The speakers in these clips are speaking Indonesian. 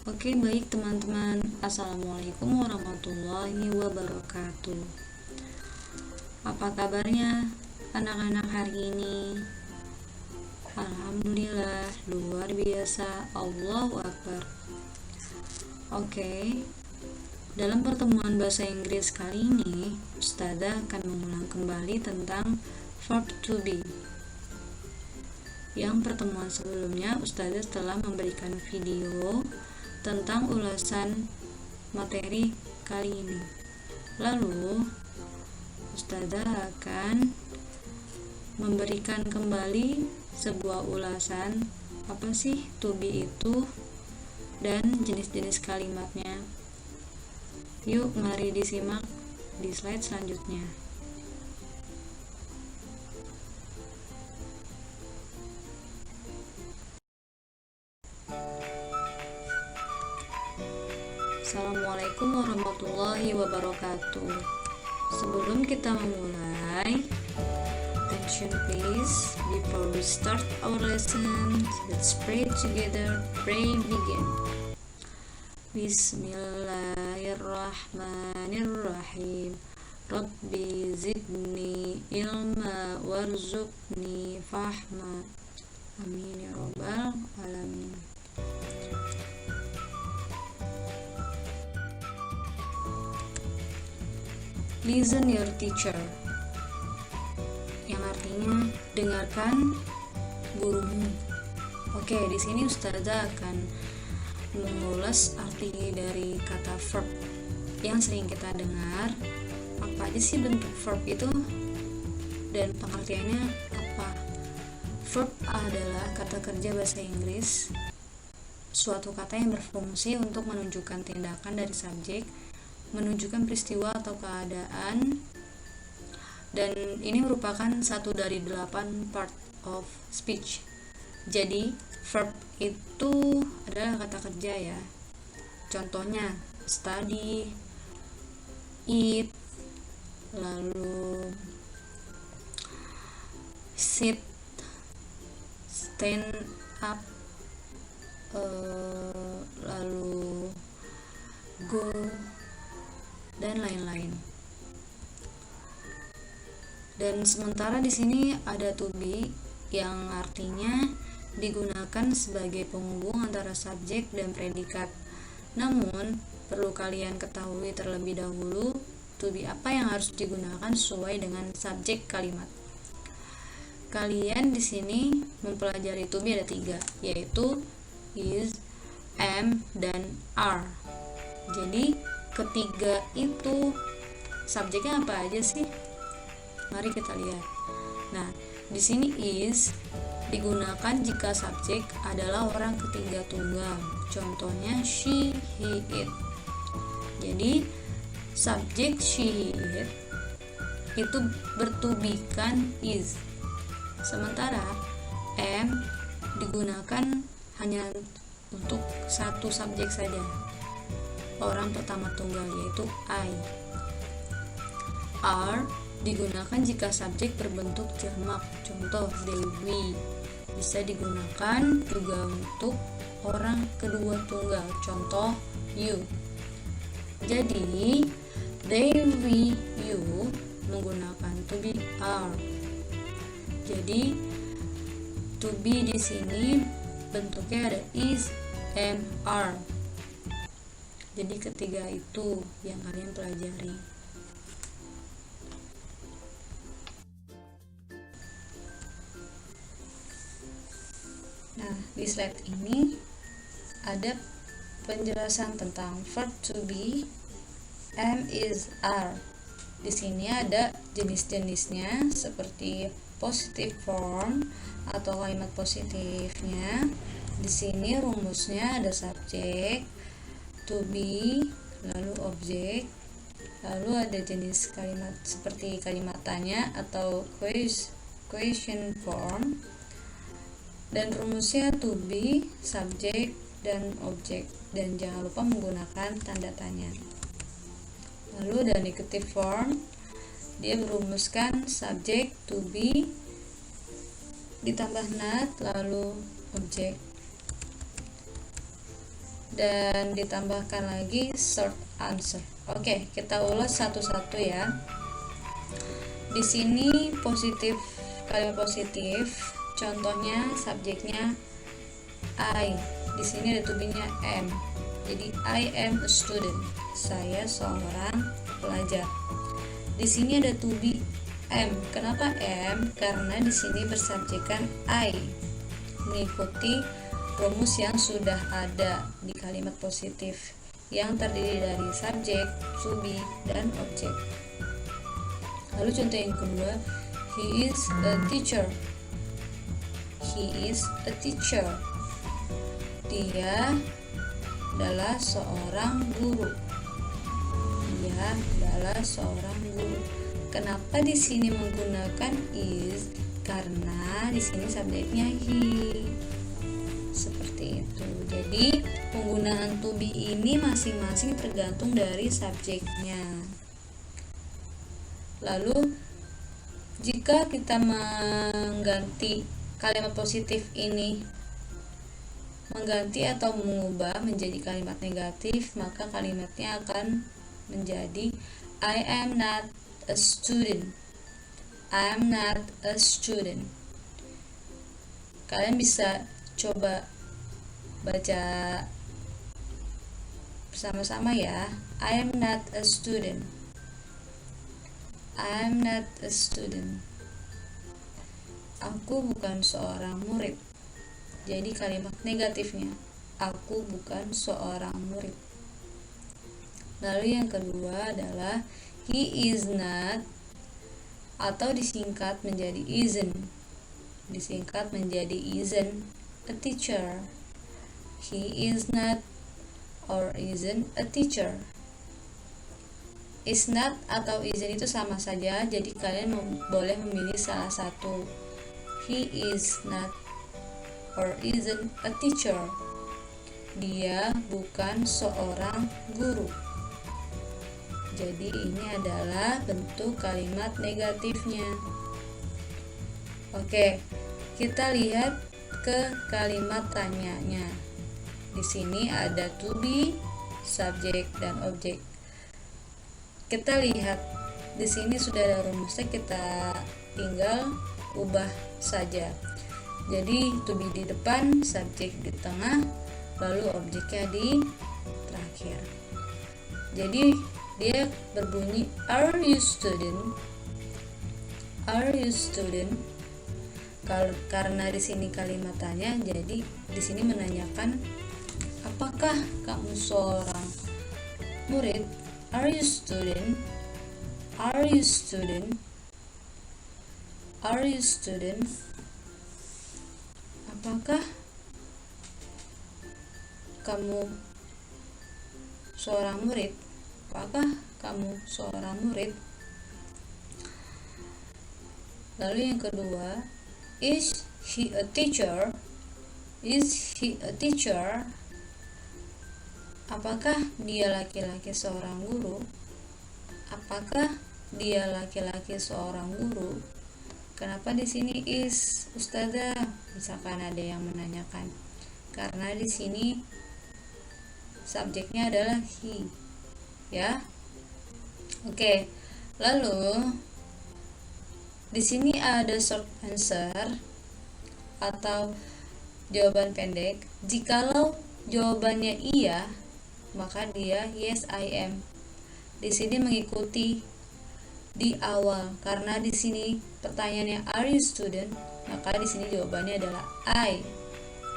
Oke, baik teman-teman. Assalamualaikum warahmatullahi wabarakatuh. Apa kabarnya anak-anak hari ini? Alhamdulillah, luar biasa. Allahu Akbar. Oke, dalam pertemuan bahasa Inggris kali ini, Ustazah akan mengulang kembali tentang verb to be. Yang pertemuan sebelumnya, Ustazah telah memberikan video tentang ulasan materi kali ini. Lalu Ustazah akan memberikan kembali sebuah ulasan apa sih to be itu dan jenis-jenis kalimatnya. Yuk, mari disimak di slide selanjutnya. Assalamualaikum warahmatullahi wabarakatuh. Sebelum kita memulai, attention please. Before we start our lesson, let's pray together. Pray begin. Bismillahirrahmanirrahim. Rabbi zidni ilma warzuqni fahma. Amin ya rabbal alamin. Listen your teacher, yang artinya dengarkan gurumu. Oke, di sini Ustazah akan mengulas arti dari kata verb yang sering kita dengar. Apa aja sih bentuk verb itu dan pengertiannya apa? Verb adalah kata kerja bahasa Inggris, suatu kata yang berfungsi untuk menunjukkan tindakan dari subjek, menunjukkan peristiwa atau keadaan, dan ini merupakan satu dari 8 part of speech. Jadi verb itu adalah kata kerja ya. Contohnya study, eat, lalu sit, stand up, lalu go, dan lain-lain. Dan sementara di sini ada to be yang artinya digunakan sebagai penghubung antara subjek dan predikat. Namun, perlu kalian ketahui terlebih dahulu to be apa yang harus digunakan sesuai dengan subjek kalimat. Kalian di sini mempelajari to be ada 3, yaitu is, am, dan are. Jadi ketiga itu subjeknya apa aja sih? Mari kita lihat. Nah, di sini is digunakan jika subjek adalah orang ketiga tunggal. Contohnya she, he, it. Jadi subjek she, he, it itu bertubikan is. Sementara am digunakan hanya untuk satu subjek saja, orang pertama tunggal, yaitu I. Are digunakan jika subjek berbentuk jamak. Contoh they, we. Bisa digunakan juga untuk orang kedua tunggal. Contoh you. Jadi they, we, you menggunakan to be, are. Jadi to be di sini bentuknya ada is, am, are. Jadi ketiga itu yang kalian pelajari. Nah, di slide ini ada penjelasan tentang verb to be, am, is, are. Di sini ada jenis-jenisnya seperti positive form atau kalimat positifnya. Di sini rumusnya ada subjek, to be, lalu objek, lalu ada jenis kalimat seperti kalimat tanya atau question form, dan rumusnya to be, subjek, dan objek, dan jangan lupa menggunakan tanda tanya. Lalu ada negative form, dia merumuskan subjek to be ditambah not lalu objek. dan ditambahkan lagi short answer. Oke, kita ulas satu-satu ya. Di sini positif, kalimat positif, contohnya subjeknya I. Di sini ada to be-nya am. Jadi I am a student. Saya seorang pelajar. Di sini ada to be am. Kenapa am? Karena di sini bersubjekkan I, mengikuti rumus yang sudah ada di kalimat positif yang terdiri dari subjek, to be, dan objek. Lalu contoh yang kedua, he is a teacher. He is a teacher. Dia adalah seorang guru. Dia adalah seorang guru. Kenapa di sini menggunakan is? Karena di sini subjeknya he. Seperti itu. Jadi penggunaan to be ini masing-masing tergantung dari subjeknya. Lalu jika kita mengganti kalimat positif ini, mengganti atau mengubah menjadi kalimat negatif, maka kalimatnya akan menjadi I am not a student. I am not a student. Kalian bisa coba baca bersama-sama ya. I am not a student. I am not a student. Aku bukan seorang murid. Jadi kalimat negatifnya, aku bukan seorang murid. Lalu yang kedua adalah he is not, atau disingkat menjadi isn't. Disingkat menjadi isn't a teacher. He is not or isn't a teacher. Is not atau isn't itu sama saja, jadi kalian boleh memilih salah satu. He is not or isn't a teacher. Dia bukan seorang guru. Jadi ini adalah bentuk kalimat negatifnya. Oke, kita lihat ke kalimat tanyanya. Di sini ada to be, subjek, dan objek. Kita lihat di sini sudah ada rumusnya, kita tinggal ubah saja. Jadi to be di depan, subjek di tengah, lalu objeknya di terakhir. Jadi dia berbunyi are you student? Are you student? Karena di sini kalimat tanya, jadi di sini menanyakan apakah kamu seorang murid? Are you student? Are you student? Are you student? Apakah kamu seorang murid? Apakah kamu seorang murid? Lalu yang kedua, is he a teacher? Is he a teacher? Apakah dia laki-laki seorang guru? Apakah dia laki-laki seorang guru? Kenapa di sini is, Ustazah? Misalkan ada yang menanyakan. Karena di sini subjeknya adalah he. Ya. Oke. Lalu di sini ada short answer atau jawaban pendek. Jikalau jawabannya iya, maka dia yes I am. Di sini mengikuti di awal, karena di sini pertanyaannya are you student, maka di sini jawabannya adalah I.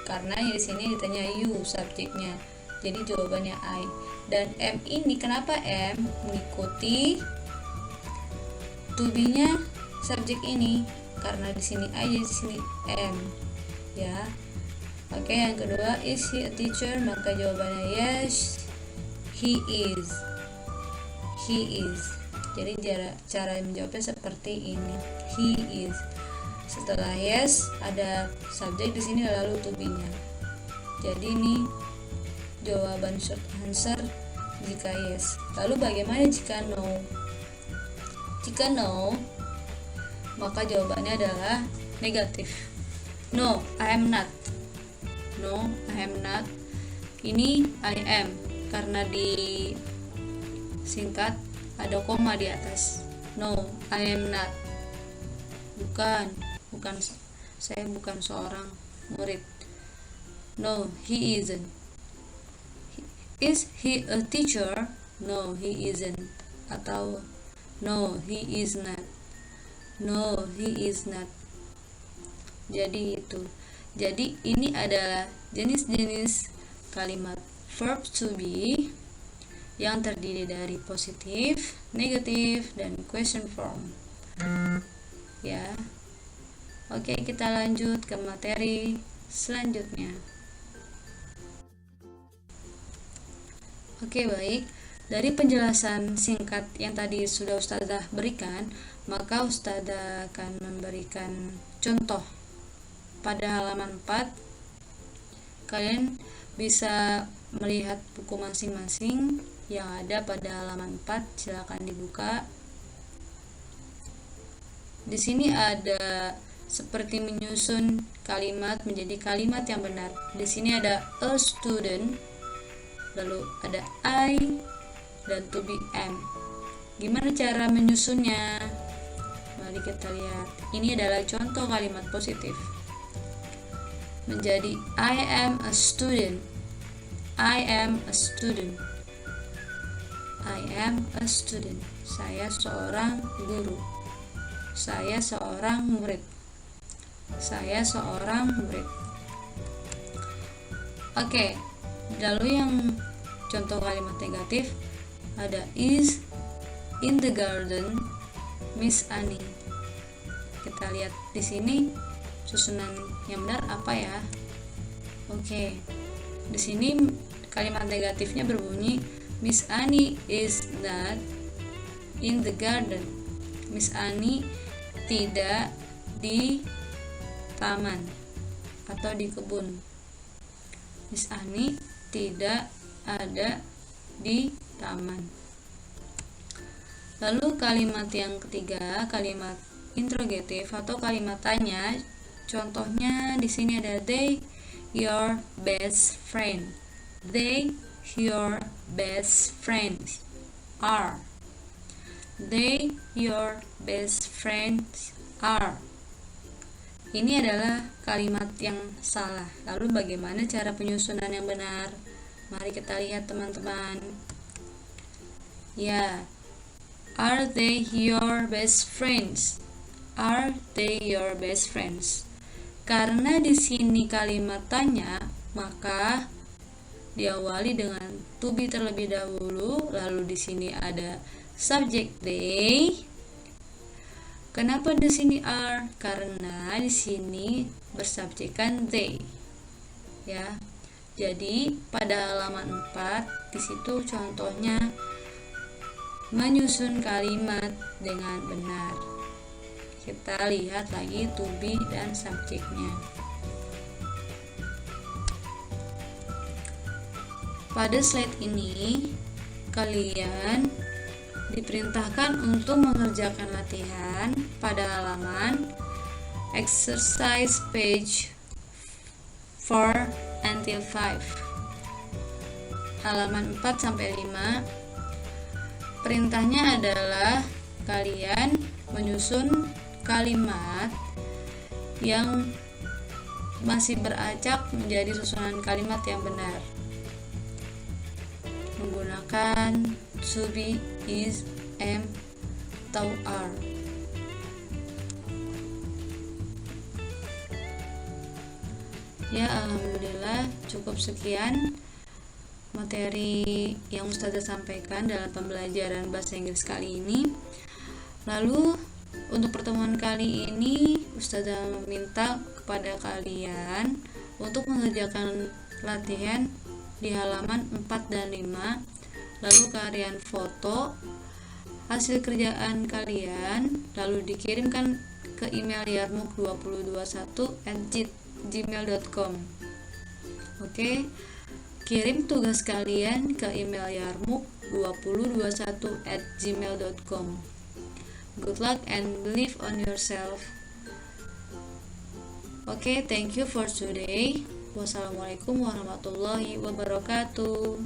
Karena di sini ditanya you subjeknya, jadi jawabannya I. Dan am ini kenapa am? Mengikuti to be-nya subjek ini, karena di sini I, di sini am. Ya. Oke, yang kedua, is he a teacher? Maka jawabannya yes, he is. He is. Jadi cara menjawabnya seperti ini. He is. Setelah yes, ada subjek di sini lalu to be-nya. Jadi ini jawaban short answer jika yes. Lalu bagaimana jika no? Jika no, maka jawabannya adalah negatif. No, I am not. No, I am not. Ini I am karena di singkat ada koma di atas. No, I am not. Bukan saya bukan seorang murid. No, he isn't. Is he a teacher? No, he isn't. Atau no, he is not. No, he is not. Jadi itu. Jadi ini adalah jenis-jenis kalimat verb to be yang terdiri dari positif, negatif, dan question form. Ya. Oke, kita lanjut ke materi selanjutnya. Oke, baik. Dari penjelasan singkat yang tadi sudah Ustazah berikan, maka Ustazah akan memberikan contoh. Pada halaman 4, kalian bisa melihat buku masing-masing yang ada pada halaman 4. Silakan dibuka. Di sini ada seperti menyusun kalimat menjadi kalimat yang benar. Di sini ada a student, lalu ada I, dan to be am. Gimana cara menyusunnya? Mari kita lihat. Ini adalah contoh kalimat positif. Menjadi I am a student. I am a student. I am a student. Saya seorang guru. Saya seorang murid. Saya seorang murid. Oke. Lalu yang contoh kalimat negatif ada is in the garden Miss Annie. Kita lihat di sini susunan yang benar apa ya? Oke. Di sini kalimat negatifnya berbunyi Miss Annie is not in the garden. Miss Annie tidak di taman atau di kebun. Miss Annie tidak ada di taman. Lalu kalimat yang ketiga, kalimat interrogatif atau kalimat tanya. Contohnya di sini ada they your best friend. They your best friends are. They your best friends are. Ini adalah kalimat yang salah. Lalu bagaimana cara penyusunan yang benar? Mari kita lihat teman-teman. Ya, are they your best friends? Are they your best friends? Karena di sini kalimat tanya, maka diawali dengan to be terlebih dahulu. Lalu di sini ada subject they. Kenapa di sini are? Karena di sini bersubjekkan they. Ya. Jadi pada halaman 4 di situ contohnya menyusun kalimat dengan benar. Kita lihat lagi to be dan subjeknya. Pada slide ini kalian diperintahkan untuk mengerjakan latihan pada halaman exercise page 4 until 5. Halaman 4 sampai 5. Perintahnya adalah kalian menyusun kalimat yang masih beracak menjadi susunan kalimat yang benar menggunakan to be, is, am, atau are. Ya, alhamdulillah cukup sekian materi yang Ustazah sampaikan dalam pembelajaran bahasa Inggris kali ini. Lalu untuk pertemuan kali ini Ustazah meminta kepada kalian untuk mengerjakan latihan di halaman 4 dan 5. Lalu kalian foto hasil kerjaan kalian lalu dikirimkan ke email yarmuk2021@gmail.com. Oke. Kirim tugas kalian ke email yarmuk2021@gmail.com. Good luck and believe on yourself. Okay, thank you for today. Wassalamualaikum warahmatullahi wabarakatuh.